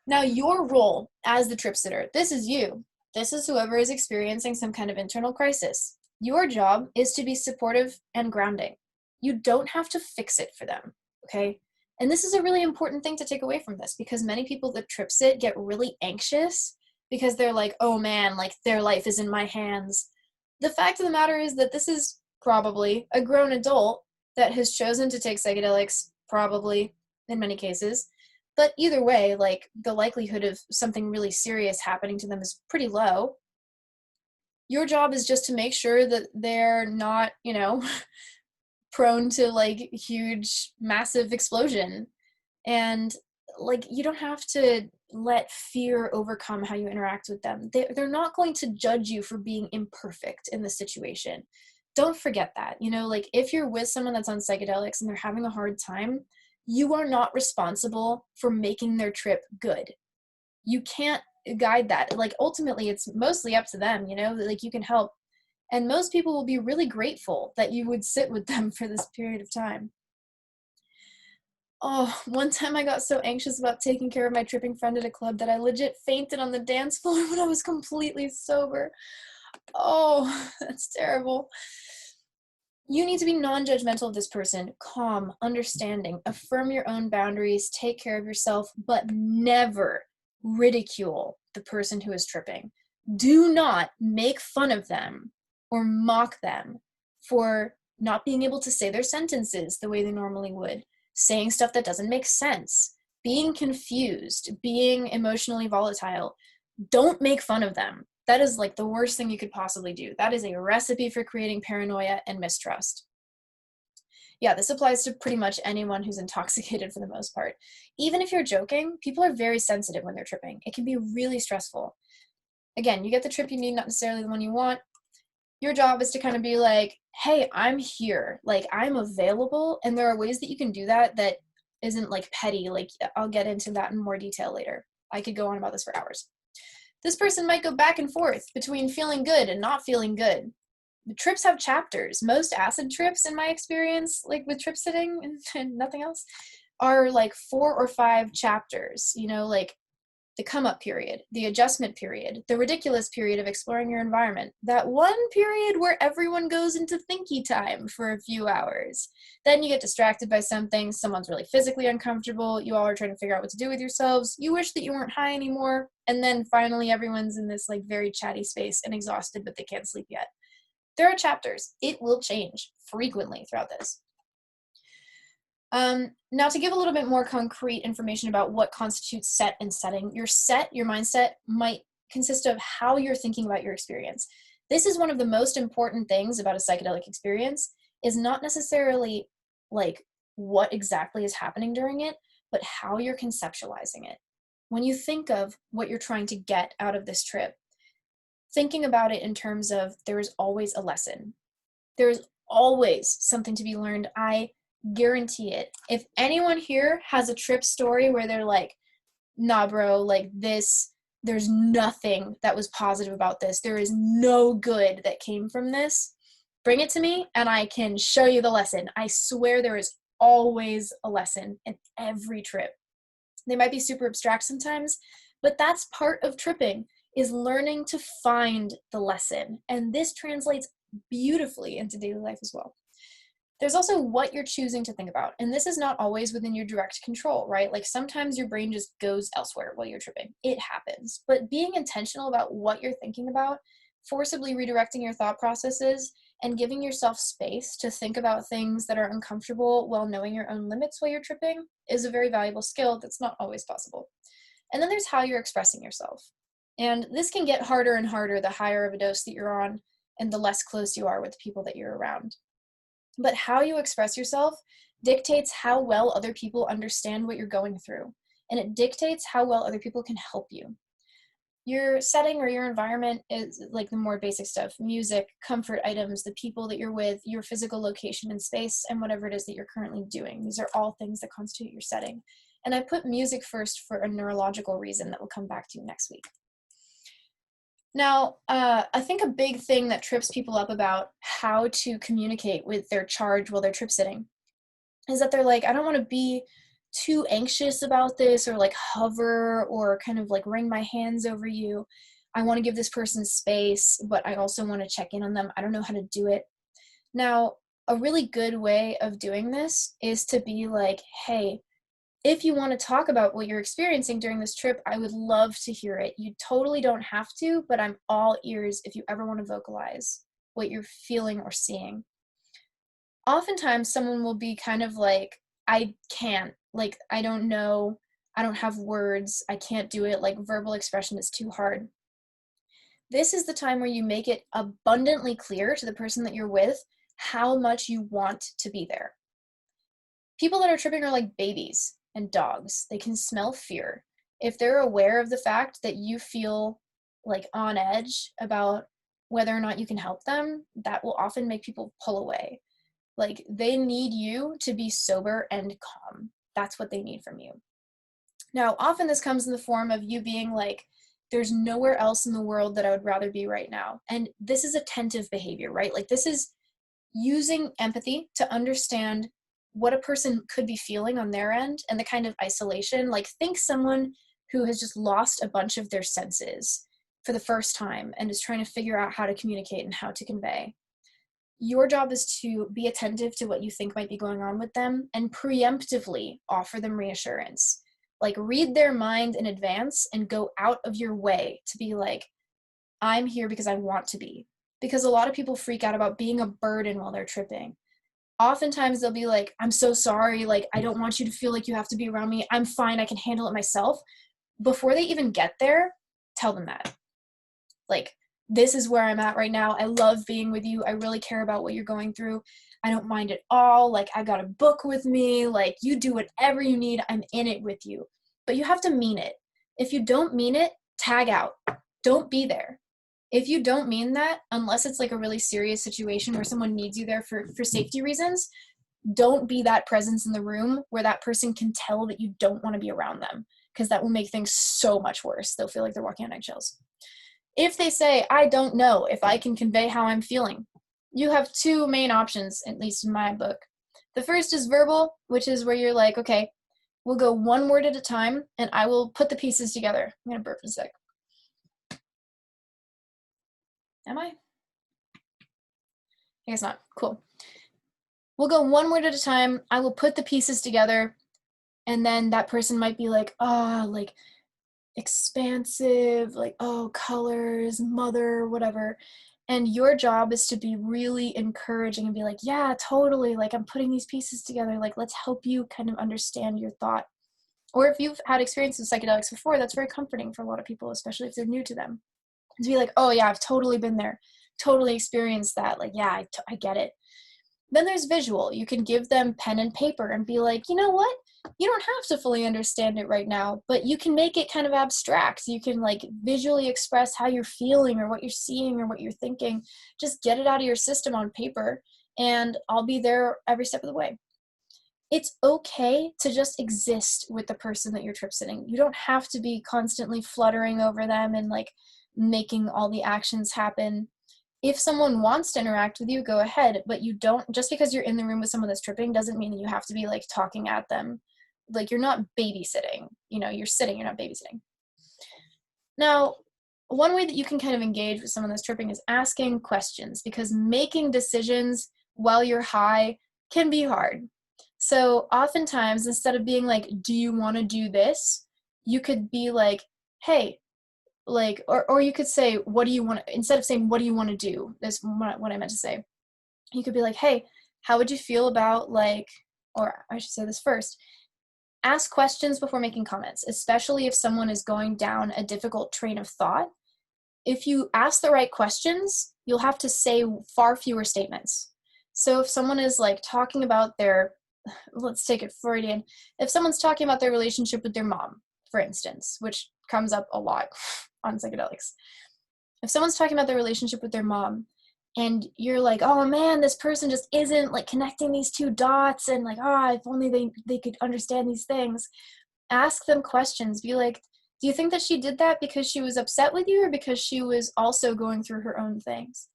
Now, your role as the trip sitter, this is you. This is whoever is experiencing some kind of internal crisis. Your job is to be supportive and grounding. You don't have to fix it for them, okay? And this is a really important thing to take away from this, because many people that trip sit get really anxious because they're like, oh man, like their life is in my hands. The fact of the matter is that this is probably a grown adult that has chosen to take psychedelics, probably in many cases. But either way, like the likelihood of something really serious happening to them is pretty low. Your job is just to make sure that they're not, prone to like huge, massive explosion. And like, you don't have to let fear overcome how you interact with them. They're not going to judge you for being imperfect in the situation. Don't forget that, like if you're with someone that's on psychedelics and they're having a hard time, you are not responsible for making their trip good. You can't guide that. Like ultimately it's mostly up to them, like you can help. And most people will be really grateful that you would sit with them for this period of time. Oh, one time I got so anxious about taking care of my tripping friend at a club that I legit fainted on the dance floor when I was completely sober. Oh, that's terrible. You need to be non-judgmental of this person, calm, understanding, affirm your own boundaries, take care of yourself, but never ridicule the person who is tripping. Do not make fun of them or mock them for not being able to say their sentences the way they normally would, saying stuff that doesn't make sense, being confused, being emotionally volatile. Don't make fun of them. That is like the worst thing you could possibly do. That is a recipe for creating paranoia and mistrust. Yeah, this applies to pretty much anyone who's intoxicated for the most part. Even if you're joking, people are very sensitive when they're tripping. It can be really stressful. Again, you get the trip you need, not necessarily the one you want. Your job is to kind of be like, hey, I'm here, like I'm available. And there are ways that you can do that that isn't like petty. Like I'll get into that in more detail later. I could go on about this for hours. This person might go back and forth between feeling good and not feeling good. The trips have chapters. Most acid trips, in my experience, like with trip sitting and nothing else, are like 4 or 5 chapters, like the come up period, the adjustment period, the ridiculous period of exploring your environment, that one period where everyone goes into thinky time for a few hours. Then you get distracted by something, someone's really physically uncomfortable, you all are trying to figure out what to do with yourselves, you wish that you weren't high anymore, and then finally everyone's in this like very chatty space and exhausted, but they can't sleep yet. There are chapters. It will change frequently throughout this. Now, to give a little bit more concrete information about what constitutes set and setting, your mindset might consist of how you're thinking about your experience. This is one of the most important things about a psychedelic experience, is not necessarily like what exactly is happening during it, but how you're conceptualizing it. When you think of what you're trying to get out of this trip, thinking about it in terms of there is always a lesson. There's always something to be learned. I guarantee it. If anyone here has a trip story where they're like, nah, bro, like this, there's nothing that was positive about this. There is no good that came from this. Bring it to me and I can show you the lesson. I swear there is always a lesson in every trip. They might be super abstract sometimes, but that's part of tripping, is learning to find the lesson. And this translates beautifully into daily life as well. There's also what you're choosing to think about. And this is not always within your direct control, right? Like sometimes your brain just goes elsewhere while you're tripping. It happens. But being intentional about what you're thinking about, forcibly redirecting your thought processes, and giving yourself space to think about things that are uncomfortable while knowing your own limits while you're tripping is a very valuable skill that's not always possible. And then there's how you're expressing yourself. And this can get harder and harder the higher of a dose that you're on and the less close you are with the people that you're around. But how you express yourself dictates how well other people understand what you're going through, and it dictates how well other people can help you. Your setting or your environment is like the more basic stuff: music, comfort items, the people that you're with, your physical location and space, and whatever it is that you're currently doing. These are all things that constitute your setting. And I put music first for a neurological reason that we'll come back to next week. Now, I think a big thing that trips people up about how to communicate with their charge while they're trip sitting is that they're like, I don't want to be too anxious about this, or like hover or kind of like wring my hands over you. I want to give this person space, but I also want to check in on them. I don't know how to do it. Now, a really good way of doing this is to be like, hey, if you want to talk about what you're experiencing during this trip, I would love to hear it. You totally don't have to, but I'm all ears if you ever want to vocalize what you're feeling or seeing. Oftentimes, someone will be kind of like, I can't, like, I don't know, I don't have words, I can't do it, like verbal expression is too hard. This is the time where you make it abundantly clear to the person that you're with how much you want to be there. People that are tripping are like babies and dogs. They can smell fear. If they're aware of the fact that you feel like on edge about whether or not you can help them, that will often make people pull away. Like, they need you to be sober and calm. That's what they need from you. Now, often this comes in the form of you being like, there's nowhere else in the world that I would rather be right now. And this is attentive behavior, right? Like, this is using empathy to understand what a person could be feeling on their end and the kind of isolation. Like, think someone who has just lost a bunch of their senses for the first time and is trying to figure out how to communicate and how to convey. Your job is to be attentive to what you think might be going on with them and preemptively offer them reassurance. Like, read their mind in advance and go out of your way to be like, I'm here because I want to be. Because a lot of people freak out about being a burden while they're tripping. Oftentimes they'll be like, I'm so sorry, like, I don't want you to feel like you have to be around me. I'm fine, I can handle it myself. Before they even get there, tell them that. Like, this is where I'm at right now. I love being with you. I really care about what you're going through. I don't mind at all. Like, I got a book with me. Like, you do whatever you need. I'm in it with you. But you have to mean it. If you don't mean it, tag out. Don't be there. If you don't mean that, unless it's like a really serious situation where someone needs you there for safety reasons, don't be that presence in the room where that person can tell that you don't want to be around them, because that will make things so much worse. They'll feel like they're walking on eggshells. If they say, I don't know if I can convey how I'm feeling, you have two main options, at least in my book. The first is verbal, which is where you're like, okay, we'll go one word at a time and I will put the pieces together. I'm going to burp in a sec. Am I? I guess not. Cool. We'll go one word at a time. I will put the pieces together, and then that person might be like, oh, like expansive, like, oh, colors, mother, whatever. And your job is to be really encouraging and be like, yeah, totally. Like, I'm putting these pieces together. Like, let's help you kind of understand your thought. Or if you've had experience with psychedelics before, that's very comforting for a lot of people, especially if they're new to them. To be like, oh yeah, I've totally been there, totally experienced that. Like, yeah, I get it. Then there's visual. You can give them pen and paper and be like, you know what? You don't have to fully understand it right now, but you can make it kind of abstract. You can like visually express how you're feeling or what you're seeing or what you're thinking. Just get it out of your system on paper, and I'll be there every step of the way. It's okay to just exist with the person that you're trip sitting. You don't have to be constantly fluttering over them and like making all the actions happen. If someone wants to interact with you, go ahead, but you don't, just because you're in the room with someone that's tripping doesn't mean that you have to be like talking at them. Like, you're not babysitting, you're sitting, you're not babysitting. Now, one way that you can kind of engage with someone that's tripping is asking questions, because making decisions while you're high can be hard. So oftentimes, instead of being like, do you want to do this? You could be like, hey, like, or you could say, what do you want, instead of saying, what do you want to do? That's what I meant to say. You could be like, hey, how would you feel about like, or I should say this first, ask questions before making comments, especially if someone is going down a difficult train of thought. If you ask the right questions, you'll have to say far fewer statements. So if someone is like talking about their, let's take it Freudian, if someone's talking about their relationship with their mom, for instance, which comes up a lot on psychedelics. If someone's talking about their relationship with their mom and you're like, oh man, this person just isn't like connecting these two dots, and like, if only they could understand these things, ask them questions. Be like, do you think that she did that because she was upset with you or because she was also going through her own things?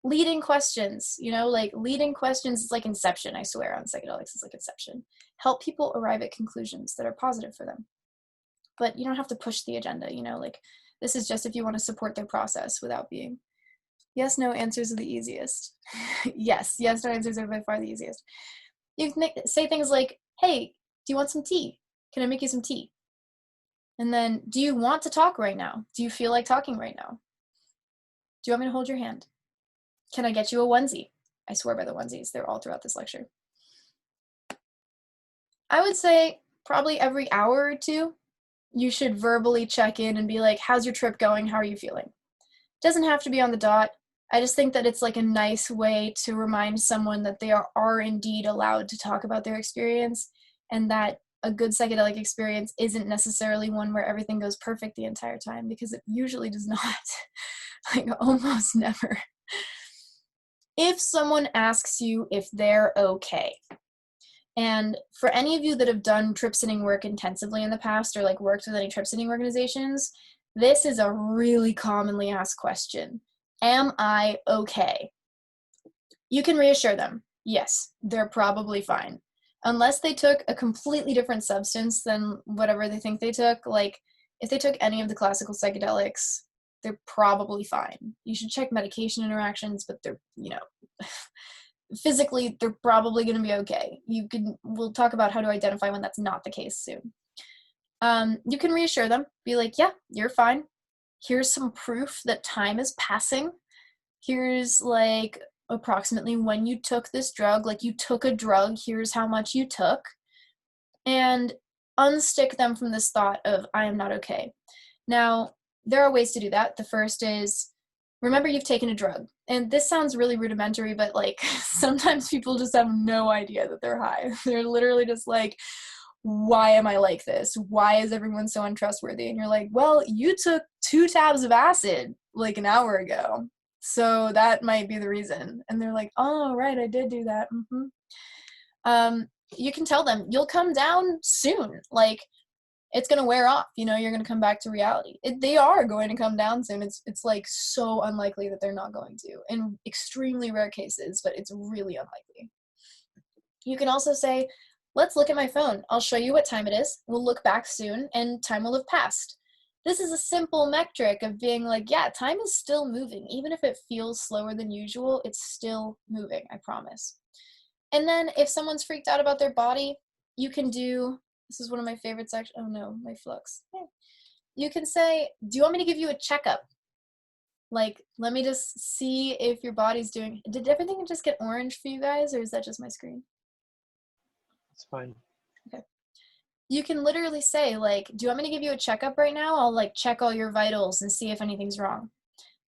Leading questions, like leading questions is like Inception, I swear, on psychedelics. It's like Inception. Help people arrive at conclusions that are positive for them. But you don't have to push the agenda, like this is just if you want to support their process without being. Yes, no answers are the easiest. yes, no answers are by far the easiest. You can say things like, hey, do you want some tea? Can I make you some tea? And then, do you want to talk right now? Do you feel like talking right now? Do you want me to hold your hand? Can I get you a onesie? I swear by the onesies. They're all throughout this lecture. I would say probably every hour or two, you should verbally check in and be like, how's your trip going? How are you feeling? It doesn't have to be on the dot. I just think that it's like a nice way to remind someone that they are indeed allowed to talk about their experience, and that a good psychedelic experience isn't necessarily one where everything goes perfect the entire time, because it usually does not. Like, almost never. If someone asks you if they're okay, and for any of you that have done trip sitting work intensively in the past, or like worked with any trip sitting organizations, this is a really commonly asked question. Am I okay? You can reassure them. Yes, they're probably fine. Unless they took a completely different substance than whatever they think they took. Like, if they took any of the classical psychedelics, they're probably fine. You should check medication interactions, but they're, physically, they're probably going to be okay. We'll talk about how to identify when that's not the case soon. You can reassure them, be like, yeah, you're fine. Here's some proof that time is passing. Here's like approximately when you took this drug, like you took a drug, here's how much you took. And unstick them from this thought of, I am not okay. Now, there are ways to do that. The first is, remember you've taken a drug. And this sounds really rudimentary, but like sometimes people just have no idea that they're high. They're literally just like, why am I like this? Why is everyone so untrustworthy? And you're like, well, you took 2 tabs of acid like an hour ago, so that might be the reason. And they're like, oh, right, I did do that. You can tell them, you'll come down soon. Like, it's going to wear off. You're going to come back to reality. They are going to come down soon. It's like so unlikely that they're not going to. In extremely rare cases, but it's really unlikely. You can also say, let's look at my phone. I'll show you what time it is. We'll look back soon, and time will have passed. This is a simple metric of being like, yeah, time is still moving. Even if it feels slower than usual, it's still moving, I promise. And then if someone's freaked out about their body, you can do, this is one of my favorites actually. Oh no, my flux. You can say, do you want me to give you a checkup? Like, let me just see if your body's doing, did everything just get orange for you guys, or is that just my screen? It's fine. Okay. You can literally say, like, do you want me to give you a checkup right now? I'll like check all your vitals and see if anything's wrong.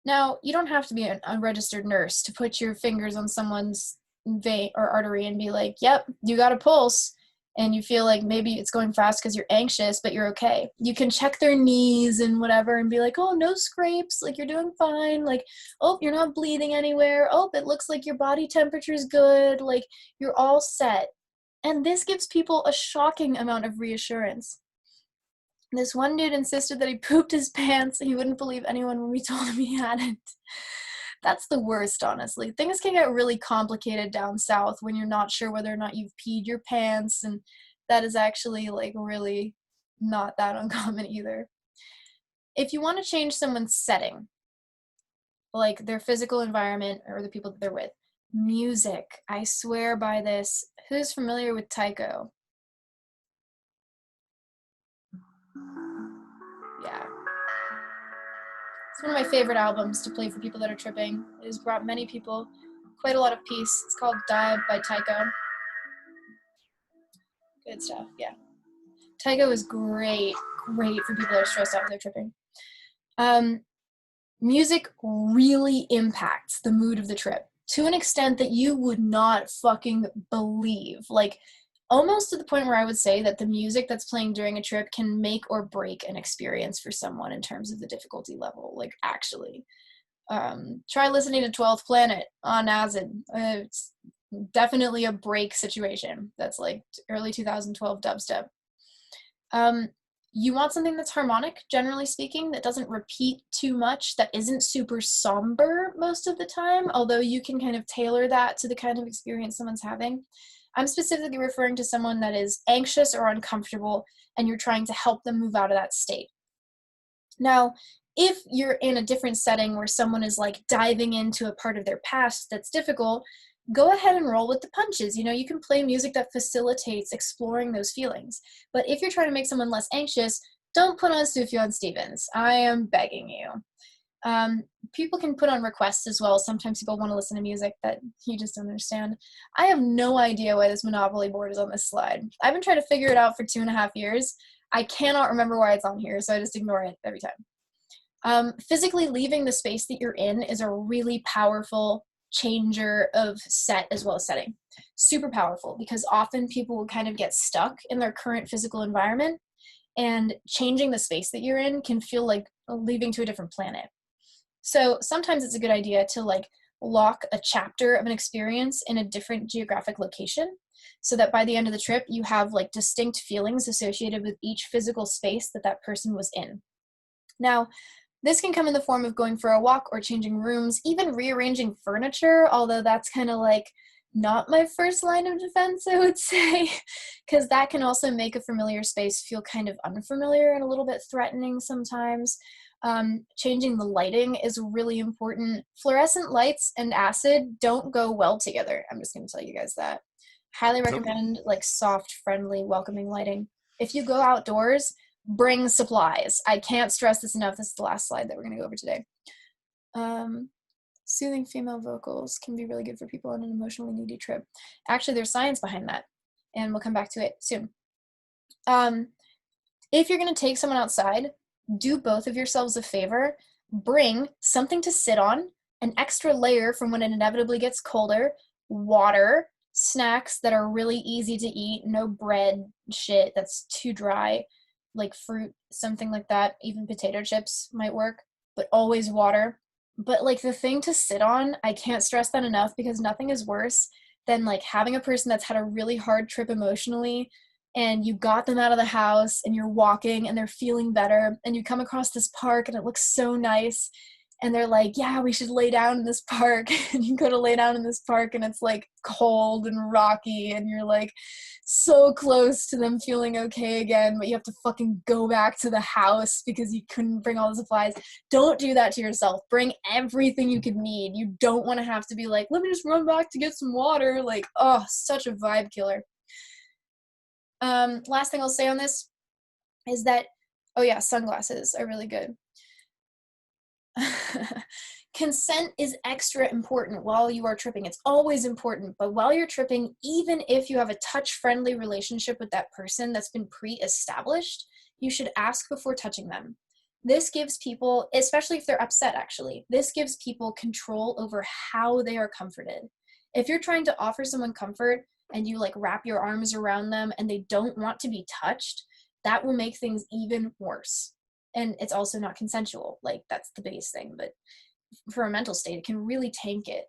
Now, you don't have to be a registered nurse to put your fingers on someone's vein or artery and be like, yep, you got a pulse, and you feel like maybe it's going fast because you're anxious, but you're okay. You can check their knees and whatever and be like, oh, no scrapes, like you're doing fine, like, oh, you're not bleeding anywhere, oh, it looks like your body temperature is good, like you're all set. And this gives people a shocking amount of reassurance. This one dude insisted that he pooped his pants. He wouldn't believe anyone when we told him he hadn't. That's the worst, honestly. Things can get really complicated down south when you're not sure whether or not you've peed your pants, and that is actually like really not that uncommon either. If you want to change someone's setting, like their physical environment or the people that they're with, music, I swear by this. Who's familiar with Tycho? Yeah. It's one of my favorite albums to play for people that are tripping. It has brought many people quite a lot of peace. It's called Dive by Tycho. Good stuff, yeah. Tycho is great for people that are stressed out and they're tripping. Music really impacts the mood of the trip to an extent that you would not fucking believe. Like, almost to the point where I would say that the music that's playing during a trip can make or break an experience for someone in terms of the difficulty level, like actually. Try listening to 12th Planet on acid. It's definitely a break situation. That's like early 2012 dubstep. You want something that's harmonic, generally speaking, that doesn't repeat too much, that isn't super somber most of the time, although you can kind of tailor that to the kind of experience someone's having. I'm specifically referring to someone that is anxious or uncomfortable, and you're trying to help them move out of that state. Now, if you're in a different setting where someone is like diving into a part of their past that's difficult, go ahead and roll with the punches. You know, you can play music that facilitates exploring those feelings. But if you're trying to make someone less anxious, don't put on Sufjan Stevens. I am begging you. People can put on requests as well. Sometimes people want to listen to music that you just don't understand. I have no idea why this Monopoly board is on this slide. I've been trying to figure it out for 2.5 years. I cannot remember why it's on here, so I just ignore it every time. Physically leaving the space that you're in is a really powerful changer of set as well as setting. Super powerful, because often people will kind of get stuck in their current physical environment, and changing the space that you're in can feel like leaving to a different planet. So sometimes it's a good idea to like lock a chapter of an experience in a different geographic location, so that by the end of the trip you have like distinct feelings associated with each physical space that that person was in. Now, this can come in the form of going for a walk or changing rooms, even rearranging furniture, although that's kind of like not my first line of defense, I would say, because that can also make a familiar space feel kind of unfamiliar and a little bit threatening sometimes. Changing the lighting is really important. Fluorescent lights and acid don't go well together. I'm just going to tell you guys that. Highly recommend like soft, friendly, welcoming lighting. If you go outdoors, bring supplies. I can't stress this enough. This is the last slide that we're going to go over today. Soothing female vocals can be really good for people on an emotionally needy trip. Actually, there's science behind that, and we'll come back to it soon. If you're going to take someone outside, do both of yourselves a favor. Bring something to sit on, an extra layer from when it inevitably gets colder, water, snacks that are really easy to eat, no bread shit that's too dry, like fruit, something like that. Even potato chips might work, but always water. But like the thing to sit on, I can't stress that enough, because nothing is worse than like having a person that's had a really hard trip emotionally, and you got them out of the house and you're walking and they're feeling better, and you come across this park and it looks so nice, and they're like, yeah, we should lay down in this park. And you go to lay down in this park and it's like cold and rocky, and you're like so close to them feeling okay again, but you have to fucking go back to the house because you couldn't bring all the supplies. Don't do that to yourself. Bring everything you could need. You don't want to have to be like, let me just run back to get some water. Like, oh, such a vibe killer. Last thing I'll say on this is that, oh yeah, sunglasses are really good. Consent is extra important while you are tripping. It's always important, but while you're tripping, even if you have a touch-friendly relationship with that person that's been pre-established, you should ask before touching them. This gives people, especially if they're upset actually, this gives people control over how they are comforted. If you're trying to offer someone comfort and you like wrap your arms around them and they don't want to be touched, that will make things even worse. And it's also not consensual. Like, that's the biggest thing. But for a mental state, it can really tank it.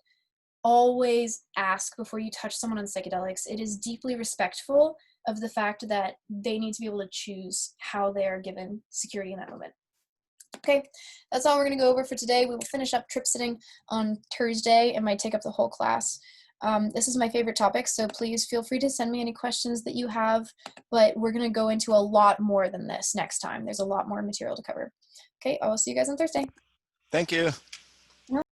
Always ask before you touch someone on psychedelics. It is deeply respectful of the fact that they need to be able to choose how they are given security in that moment. Okay, that's all we're going to go over for today. We will finish up Tripsitting on Thursday. It might take up the whole class. This is my favorite topic, so please feel free to send me any questions that you have, but we're going to go into a lot more than this next time. There's a lot more material to cover. Okay, I will see you guys on Thursday. Thank you.